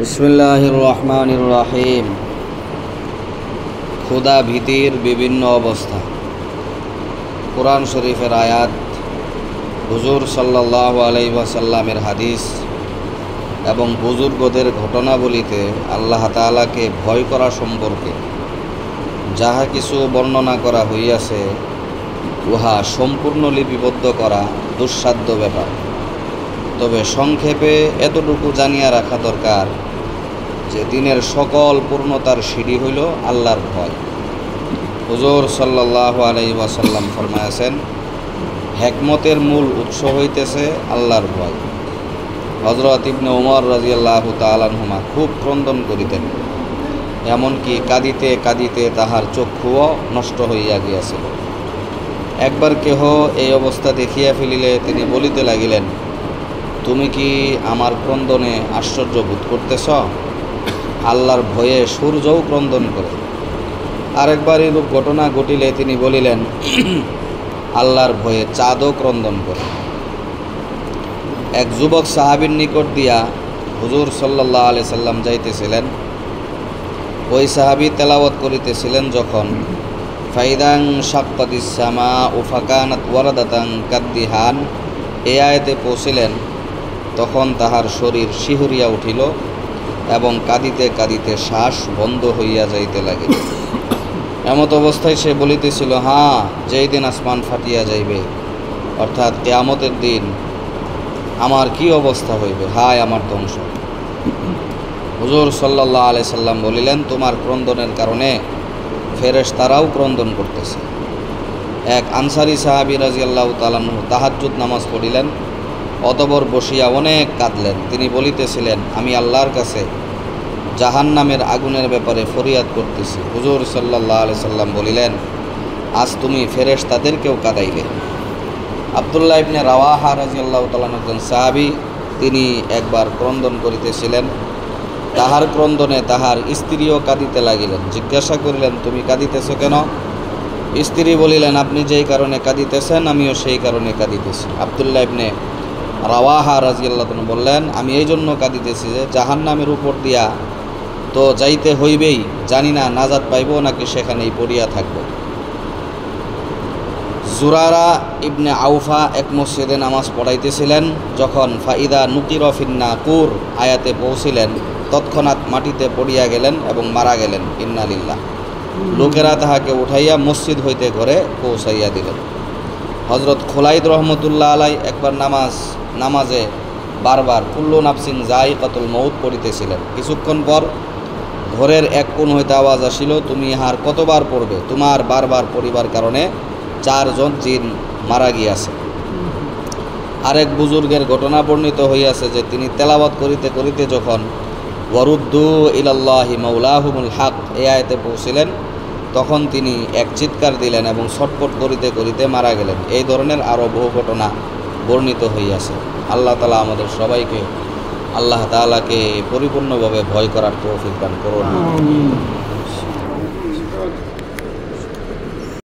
বিসমিল্লাহির রহমানির রহিম। ক্ষুধা ভীতির বিভিন্ন অবস্থা। কোরআন শরীফের আয়াত, হুজুর সাল্লাল্লাহু আলাইহি ওয়াসাল্লামের হাদিস এবং বুজুর্গদের ঘটনাবলিতে আল্লাহ তাআলাকে ভয় করা সম্পর্কে যাহা কিছু বর্ণনা করা হইয়াছে, উহা সম্পূর্ণ লিপিবদ্ধ করা দুঃসাধ্য ব্যাপার। তবে সংক্ষেপে এতটুকু জানিয়া রাখা দরকার যে দিনের সকল পূর্ণতার সিঁড়ি হইল আল্লাহর ভয়। হুজুর সাল্লাল্লাহু আলাইহি ওয়াসাল্লাম ফরমায়াছেন, হিকমতের মূল উৎস হইতেছে আল্লাহর ভয়। হযরত ইবনে ওমর রাদিয়াল্লাহু তাআলা আনহুমা খুব ক্রন্দন করিতেন, এমনকি কাঁদিতে কাঁদিতে তাহার চক্ষুও নষ্ট হইয়া গিয়াছিল। একবার কেহ এই অবস্থা দেখিয়া ফেলিলে তিনি বলিতে লাগিলেন, তুমি কি আমার ক্রন্দনে আশ্চর্য বোধ করতেছ? আল্লাহর ভয়ে সূর্যও ক্রন্দন করে। আরেকবার এরূপ ঘটনা ঘটিলে তিনি বলিলেন, আল্লাহর ভয়ে চাঁদও ক্রন্দন করে। এক যুবক সাহাবীর নিকট দিয়া হুজুর সাল্লাল্লাহু আলাইহি সাল্লাম যাইতেছিলেন। ওই সাহাবী তেলাওয়াত করিতেছিলেন যখন ফাইদাং শাক্কাতিস সামাউ ফাকানাত ওয়ারাদাতান কাদ্দিহান এই আয়াতে পৌঁছিলেন, তখন তাহার শরীর শিহরিয়া উঠিল এবং কাঁদিতে কাঁদিতে শ্বাস বন্ধ হইয়া যাইতে লাগিল। এমত অবস্থায় সে বলিতেছিল, হ্যাঁ, যেই দিন আসমান ফাটিয়া যাইবে, অর্থাৎ কিয়ামতের দিন, আমার কি অবস্থা হইবে, হায় আমার ধ্বংস। হুজুর সাল্লাল্লাহু আলাইহি সাল্লাম বলিলেন, তোমার ক্রন্দনের কারণে ফেরেশতারাও ক্রন্দন করতেছে। এক আনসারী সাহাবী রাদিয়াল্লাহু তাআলা আনহু তাহাজ্জুদ নামাজ পড়িলেন, অতঃপর বসিয়া অনেক কাঁদলেন। তিনি বলিতেছিলেন, আমি আল্লাহর কাছে জাহান্নামের আগুনের ব্যাপারে ফরিয়াদ করতেছি। হুজুর সাল্লাল্লাহু আলাইহি সাল্লাম বলিলেন, আজ তুমি ফেরেশতাদেরকেও কাঁদাইলে। আব্দুল্লাহ ইবনে রাওয়াহা রাদিয়াল্লাহু তাআলা একজন সাহাবী, তিনি একবার ক্রন্দন করিতেছিলেন। তাহার ক্রন্দনে তাহার স্ত্রীও কাঁদিতে লাগিলেন। জিজ্ঞাসা করিলেন, তুমি কাঁদিতেছ কেন? স্ত্রী বলিলেন, আপনি যেই কারণে কাঁদিতেছেন আমিও সেই কারণে কাঁদিতেছি। আব্দুল্লাহ ইবনে রাওয়াহা রাদিয়াল্লাহু তাআলা বললেন, আমি এই জন্য কাঁদিতেছি যে জাহান্নামের উপর দিয়া তো যাইতে হইবেই, জানি না নাজাত পাইব নাকি সেখানেই পড়িয়া থাকব। জুরারা ইবনে আউফা এক মসজিদে নামাজ পড়াইতেছিলেন। যখন ফাইদা নুকির ফিন নাকুর আয়াতে পৌঁছিলেন, তৎক্ষণাৎ মাটিতে পড়িয়া গেলেন এবং মারা গেলেন। ইন্না লিল্লাহ। লোকেরা তাহাকে উঠাইয়া মসজিদ হইতে ঘরে পৌঁছাইয়া দিলেন। হযরত খুলাইদ রহমতুল্লাহ আলাই একবার নামাজে বারবার কুল্লু নাফসিন যায়িকাতুল মউত পড়িতেছিলেন। কিছুক্ষণ পর ঘরের এক কোণ হইতে আওয়াজ আসিল, তুমি ইহার কতবার পড়বে? তোমার বারবার পড়িবার কারণে 4 জন জিন মারা গিয়াছে। আরেক বুজুর্গের ঘটনা বর্ণিত হইয়াছে যে তিনি তেলাওয়াত করিতে করিতে যখন ওয়ারুদ্দু ইলাল্লাহি মাওলাহুমুল হক এই আয়াতে পৌঁছিলেন, তখন তিনি এক চিৎকার দিলেন এবং ছটফট করিতে করিতে মারা গেলেন। এই ধরনের আরও বহু ঘটনা বর্ণিত হইয়াছে। আল্লাহ তাআলা আমাদের সবাইকে আল্লাহ তাআলাকে পরিপূর্ণভাবে ভয় করার তৌফিক দান করুন।